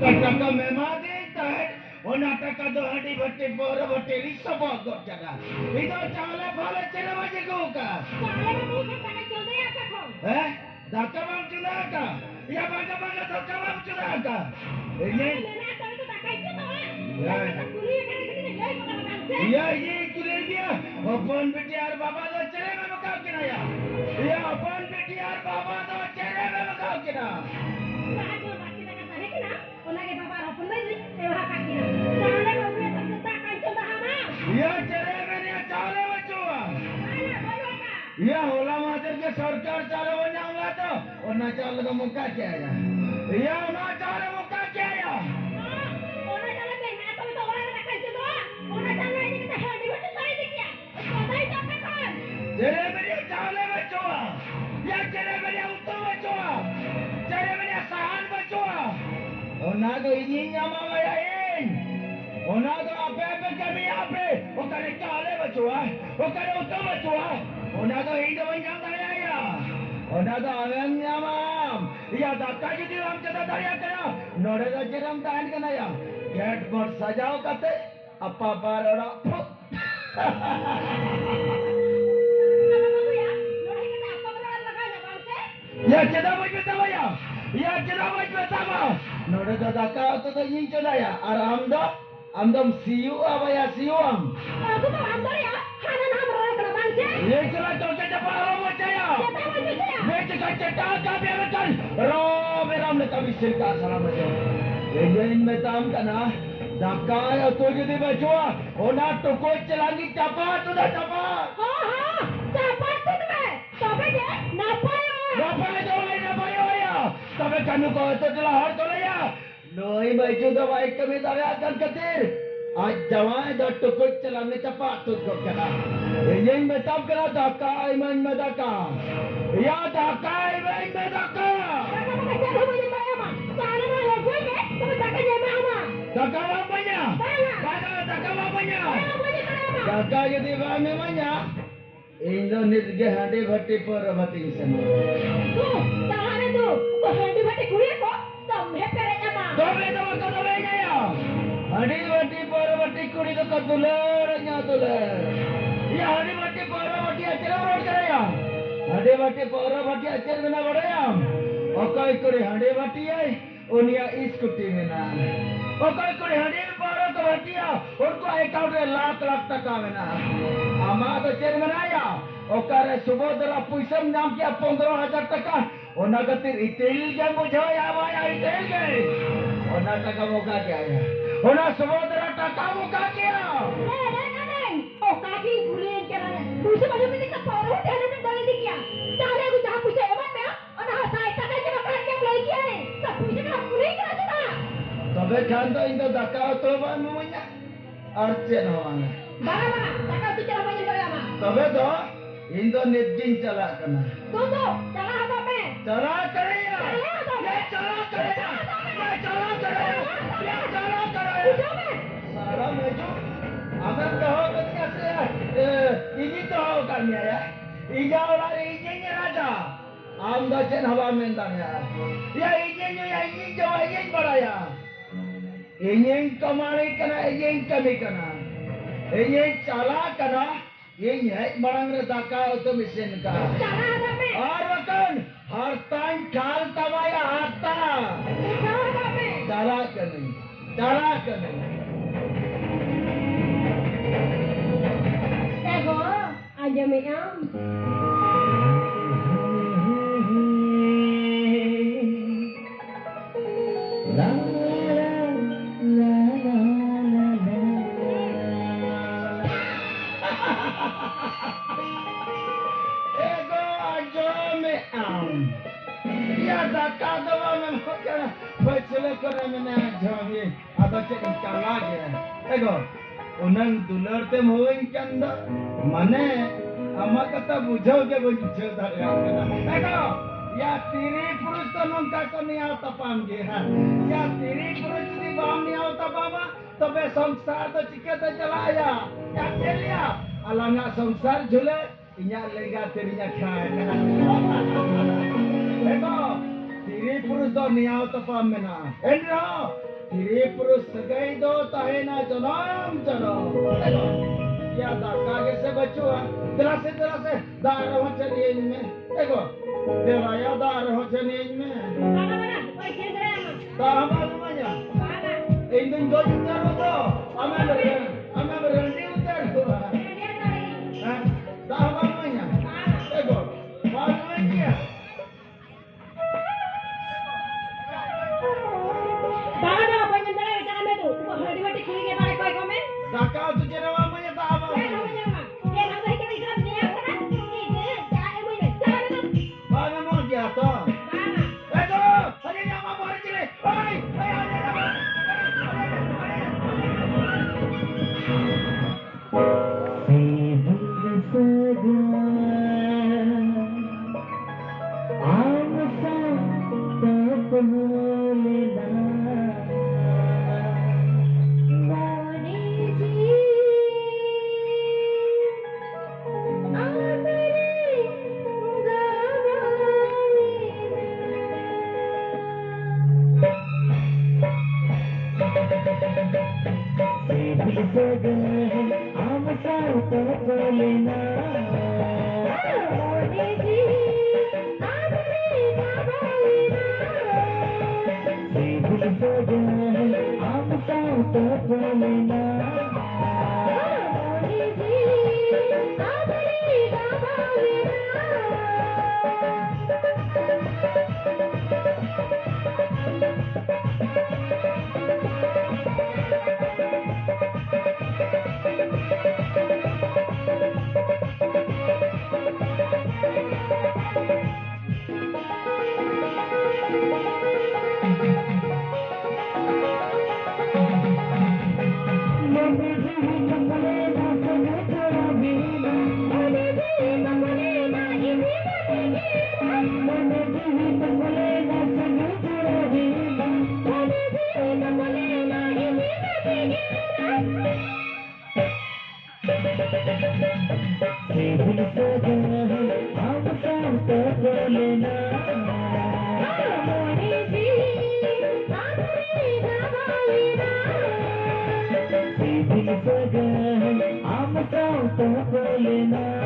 Kata memang dia ona taka do hadi bate bora bate riso bogot jaga. Itu chale phale chele baje kuka. Chale में मुंह से taka चलते या का खो? Daka bang chunaka. Ya baga baga daka bang chunaka. Ini ना तभी तो taka itu तो है. तो पूरी करे किसी ने यही पकड़ा बांसे. ये कुले दिया. अपन बेटी यार बाबा तो चले में मकाव किना या. ये अपन बेटी यार बाबा तो चले में मकाव किना. Saat जो बाकी taka tahe किना, उनके बाबा अपन में जी एवहा का किना. चले में मुंह से taka itu dah hama. ये चले में ने चले बचुआ. Mana बोलो का? ये होला मादर के सरकार चाले बना हुआ तो और ना चाले का मौका क्या है? ये ना चाले मौका क्या है? Orang jalan benar, tapi tu orang nak kerja tu. Orang jalan ini kita handi betul sekali dia. Kau dah tak kan? चले मेरे चाले बचुआ. ये चले मेरे उत्तम बचुआ. चले मेरे सहान बचुआ. और ना तो इन्हीं न्यामा वाया इन. और ना तो आपे पे कमी आपे. वो करे चाले बचुआ. वो करे उत्तम बचुआ. और ना तो हिंदू बंजाम दाया या. और ना तो आवेम न्यामाम. या दाता जितने हम चला दाया करा. नोड़े तो जिरम दान करना या. गेट पर सजाओ करते. अपा बारोड़ा. Ya cina baju tahu ya, ya cina baju tahu. Nora dah kau tu dah ini cina ya, amdam siu apa ya siu am. Aku tu amdar ya, hana nama orang kena bangsa. Ye cina tu cina apa orang macam ya? Kita baju ya. Ye cina cina kau biarkan. Beram nak kami sirka salam macam. Ini metam kana. Dakai atau jadi baju, ona toko celangi cepat tu dah cepat. Cepat tu tu. Tapi dia napa ya? Napa ya? Tapi kanu kau itu telah harus tu ya. Noi baju tu baik kami tak akan ketir. Aj jawai dah toko celangi cepat tu kau kena. Ini metam kena dakai main medaka. Ya dakai main medaka. Kakak jangan main main ama. Jangan main gue ni. Tapi kakak jangan ama. Dakai apanya? Dakai apanya? Dakai jadi apa namanya? Indo nirge handi bhatti parvati sana. Tu, tahan itu. Kau handi bhatti kuliah kok. Sampai perenya mah. Dobe ya. Handi bhatti parvati kuri tu kadulernya tuler. Ya handi bhatti parvati acara berada ya. Handi bhatti parvati acara mana berada? Okai kuri handi bhatti ay. Unia iskuti mana. Okai kuri handi parvati ya. Unko account में लाख टका mana. Ama tu cer mana ya? Okare subodra puisam नाम किया 15,000 टका. ओना गतिर इतेल के बुझो या माया इतेल के. ओना टका मुका क्या है? ओना subodra टका मुका क्या? नहीं. Oh kaki kuliah kerana. Puisi baju ni kita paruh dia ni dari dia. Cari aku jangan puisi eman ya. Anak saya tak ada makan yang lagi ni. Tak puisi nak kuliah kerana tu. तबे खान तो इनको धक्का तो बांध मुझे अर्चन होना Bagaimana? Takkan tu cara banyak saya mah. तबे तो इनको निद्दिन चला करना Tunggu, cara apa pe? चला करेगा ये चला करेगा सारा में जो अगर कहो तो कैसे इजी तो हो करने या इजा वाला इजी नहीं राजा आम दर्शन हवा में दानिया या इजी जो इजी बड़ा या Ingin kemari kena, ingin kami kena. Ingin cala kena, ingin barang redaka atau mesin ka. Cara apa pe? Arwakan, hartain kal tamaya harta. Cara apa pe? Cala kena. Ego, aja meam. Ego aja me am. Ya daka dawa me makana. Pachele kore me na jawi. Ado cek kala ge. Ego. Unang dular te moin kanda. Mane ama kata bujau ke bujau daria. Ego. Ya tiri purush to nongka ko ni auta pam ge. Ya tiri purush di bam ni auta pama. तबे संसार तो चिके तो चलाया क्या चलिया Elanga संसार झूले इन्या लेगा तेरिया खाए देखो तीरी पुरुष तो नियाव तो पाम में ना Andrew Iri perus segai do tahena jonom. Ya da kage se bachua. Terase dar ho chani me. Ego. Dela ya dar ho chani me. Mana mana, oi kira ama. Da hama namanya. Mana? Indun do utar do. Ama berhenti utar do. Dia tadi. Ha? Da hama namanya. Mana? Ego. Mana namanya? Baka na apa yang tadi cara metu? Kau hadi hadi kuri ke bare koi komen? Dakau tu jera namanya da hama. Eh namanya apa? Eh namanya kita ikram dia apa? Ini cara ini cara metu. Mana mau jatuh? Mana? Ego. Hanya nama boleh cile. Oi. Hanya nama. I'm a